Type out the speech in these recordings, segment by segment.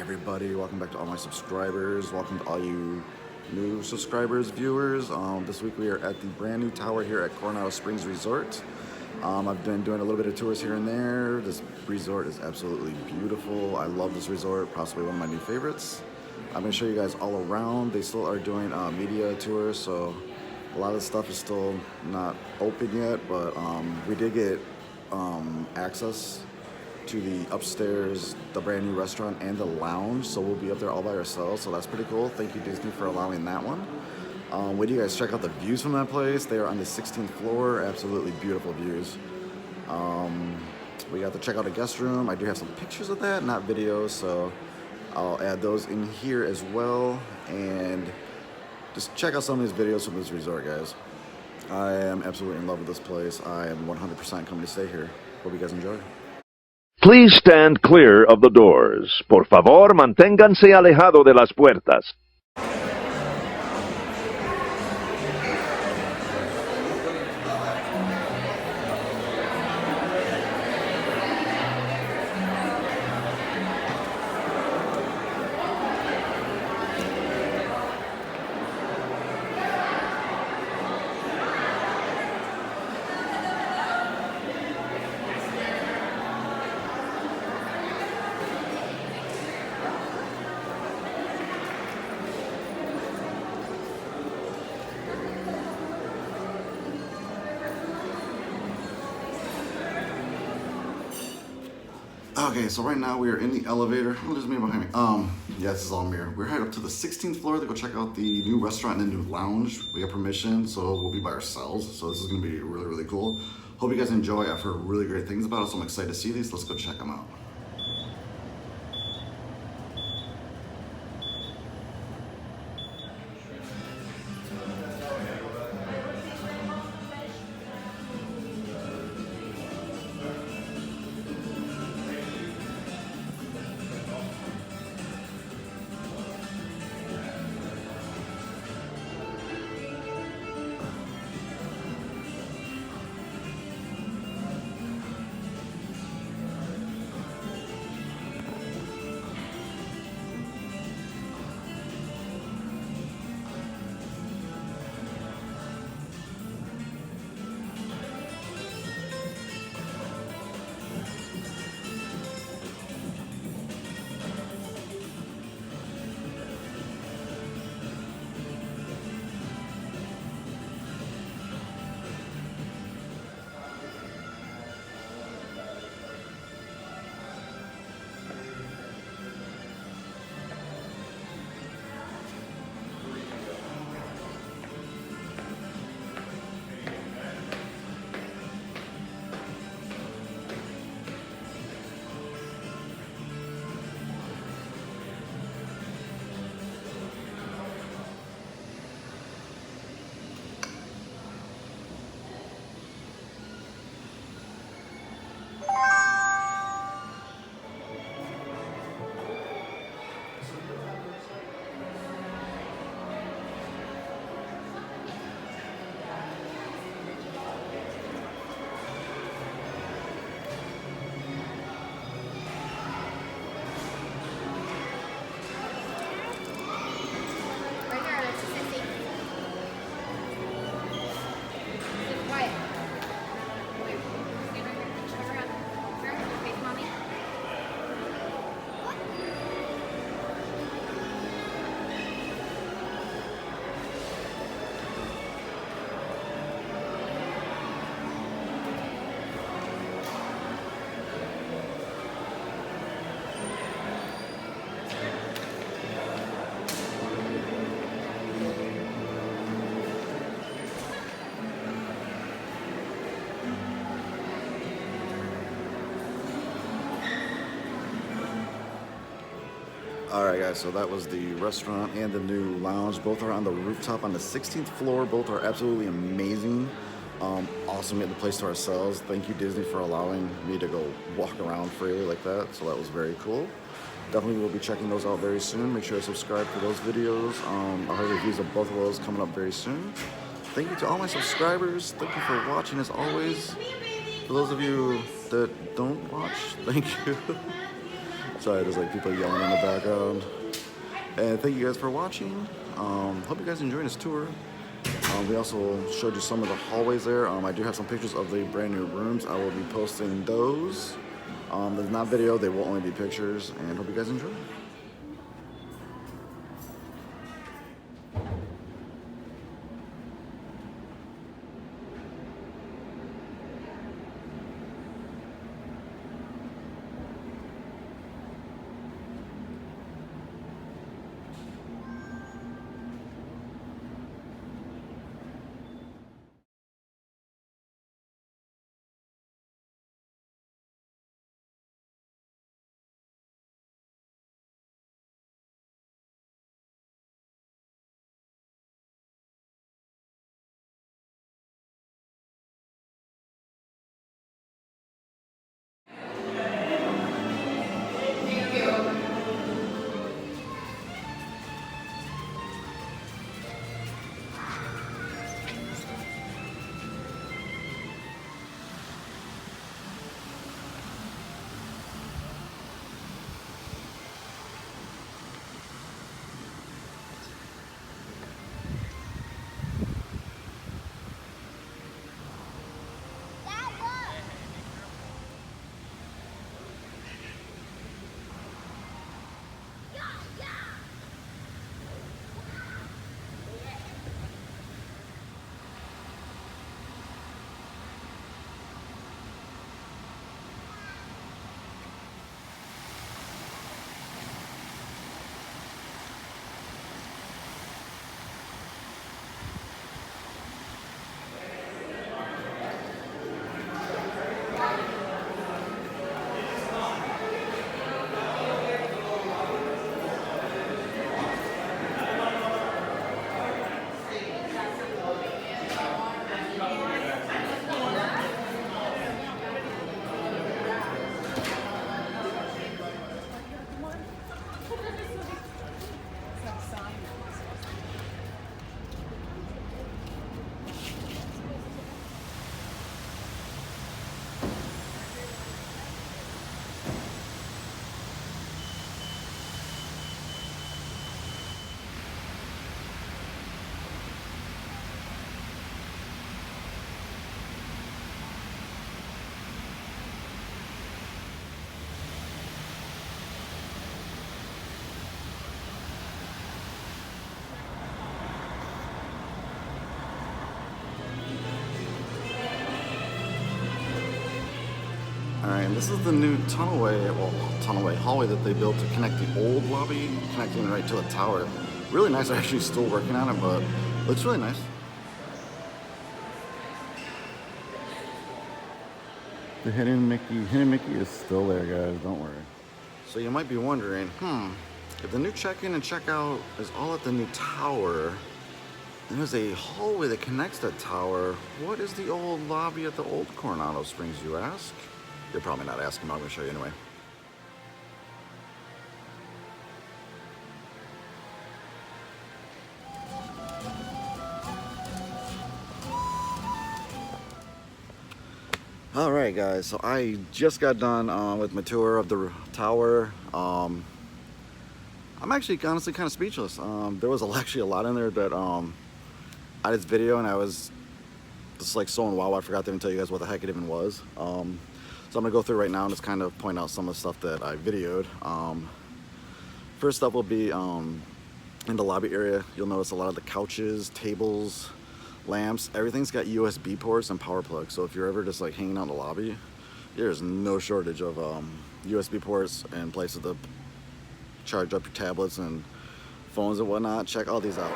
everybody, welcome back to all my subscribers, welcome to all you new subscribers, viewers. This week we are at the brand new tower here at Coronado Springs Resort. I've been doing a little bit of tours here and there. This resort is absolutely beautiful. I love this resort, possibly one of my new favorites. I'm going to show you guys all around. They still are doing media tours, so a lot of the stuff is still not open yet, but we did get access to the upstairs, the brand new restaurant, and the lounge, so we'll be up there all by ourselves, so that's pretty cool. Thank you, Disney, for allowing that one. Wait till you guys check out the views from that place. They are on the 16th floor, absolutely beautiful views. We got to check out a guest room. I do have some pictures of that, not videos, so I'll add those in here as well, and just check out some of these videos from this resort, guys. I am absolutely in love with this place. I am 100% coming to stay here. Hope you guys enjoy. Please stand clear of the doors. Por favor, manténganse alejado de las puertas. Okay, so right now we are in the elevator. Oh, there's me behind me. Yeah, this is all mirror. We're headed up to the 16th floor to go check out the new restaurant and the new lounge. We got permission, so we'll be by ourselves. So this is gonna be really, really cool. Hope you guys enjoy. I've heard really great things about it, so I'm excited to see these. Let's go check them out. Alright guys, so that was the restaurant and the new lounge. Both are on the rooftop on the 16th floor. Both are absolutely amazing. Awesome getting the place to ourselves. Thank you, Disney, for allowing me to go walk around freely like that. So that was very cool. Definitely will be checking those out very soon. Make sure to subscribe for those videos. I'll have reviews of both of those coming up very soon. Thank you to all my subscribers. Thank you for watching as always. For those of you that don't watch, thank you. Sorry, there's like people yelling in the background. And thank you guys for watching. Hope you guys enjoyed this tour. We also showed you some of the hallways there. I do have some pictures of the brand new rooms. I will be posting those. There's not video, they will only be pictures, and hope you guys enjoy. Alright, and this is the new tunnelway hallway that they built to connect the old lobby, connecting right to the tower. Really nice. They're actually still working on it, but looks really nice. The hidden Mickey is still there, guys, don't worry. So you might be wondering, if the new check-in and check-out is all at the new tower, and there's a hallway that connects that tower, what is the old lobby at the old Coronado Springs, you ask? You're probably not asking, but I'm going to show you anyway. Alright guys, so I just got done with my tour of the tower. I'm actually honestly kind of speechless. There was actually a lot in there that I did this video and I was just like so in wow, I forgot to even tell you guys what the heck it even was. So I'm gonna go through right now and just kind of point out some of the stuff that I videoed. First up will be in the lobby area. You'll notice a lot of the couches, tables, lamps, everything's got USB ports and power plugs. So if you're ever just like hanging out in the lobby, there's no shortage of USB ports and places to charge up your tablets and phones and whatnot. Check all these out.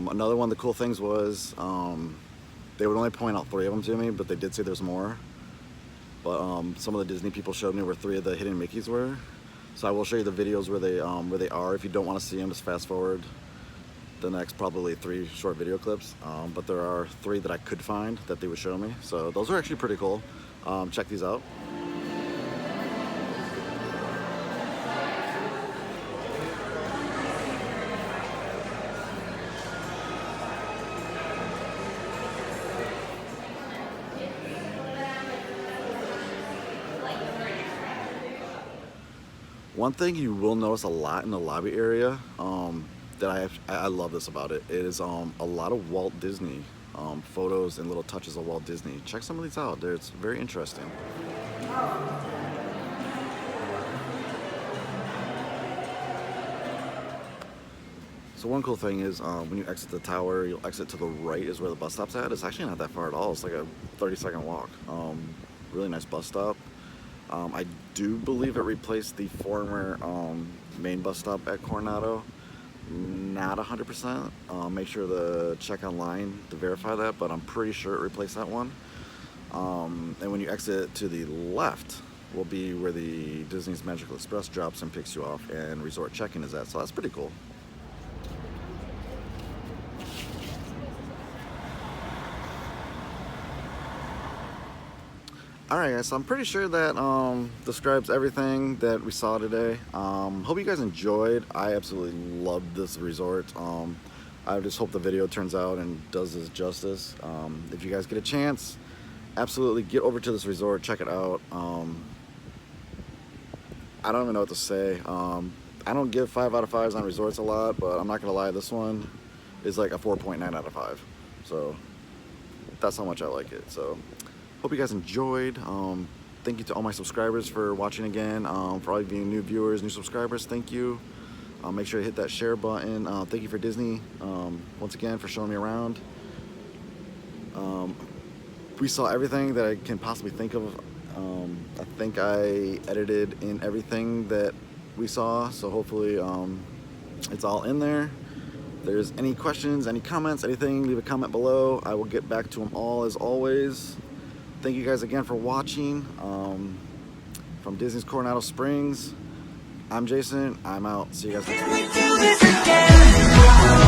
Another one of the cool things was they would only point out 3 of them to me, but they did say there's more. But some of the Disney people showed me where 3 of the hidden Mickeys were. So I will show you the videos where they are. If you don't want to see them, just fast forward. the next probably 3 short video clips, but there are 3 that I could find that they would show me. So those are actually pretty cool. Check these out. One thing you will notice a lot in the lobby area that I love this about it is a lot of Walt Disney photos and little touches of Walt Disney. Check some of these out. It's very interesting. So one cool thing is when you exit the tower, you'll exit to the right is where the bus stop's at. It's actually not that far at all. It's like a 30-second walk. Really nice bus stop. I do believe it replaced the former main bus stop at Coronado. Not 100%. Make sure to check online to verify that, but I'm pretty sure it replaced that one. And when you exit to the left will be where the Disney's Magical Express drops and picks you off, and resort check-in is at, so that's pretty cool. Alright guys, so I'm pretty sure that describes everything that we saw today. Hope you guys enjoyed. I absolutely loved this resort. I just hope the video turns out and does this justice. If you guys get a chance, absolutely get over to this resort, check it out. I don't even know what to say. I don't give 5 out of 5s on resorts a lot, but I'm not gonna lie, this one is like a 4.9 out of 5. So that's how much I like it. So hope you guys enjoyed. Thank you to all my subscribers for watching again. For all of you new viewers, new subscribers, thank you. Make sure to hit that share button. Thank you for Disney, once again, for showing me around. We saw everything that I can possibly think of. I think I edited in everything that we saw, so hopefully it's all in there. If there's any questions, any comments, anything, leave a comment below. I will get back to them all as always. Thank you guys again for watching. From Disney's Coronado Springs, I'm Jason. I'm out. See you guys next week.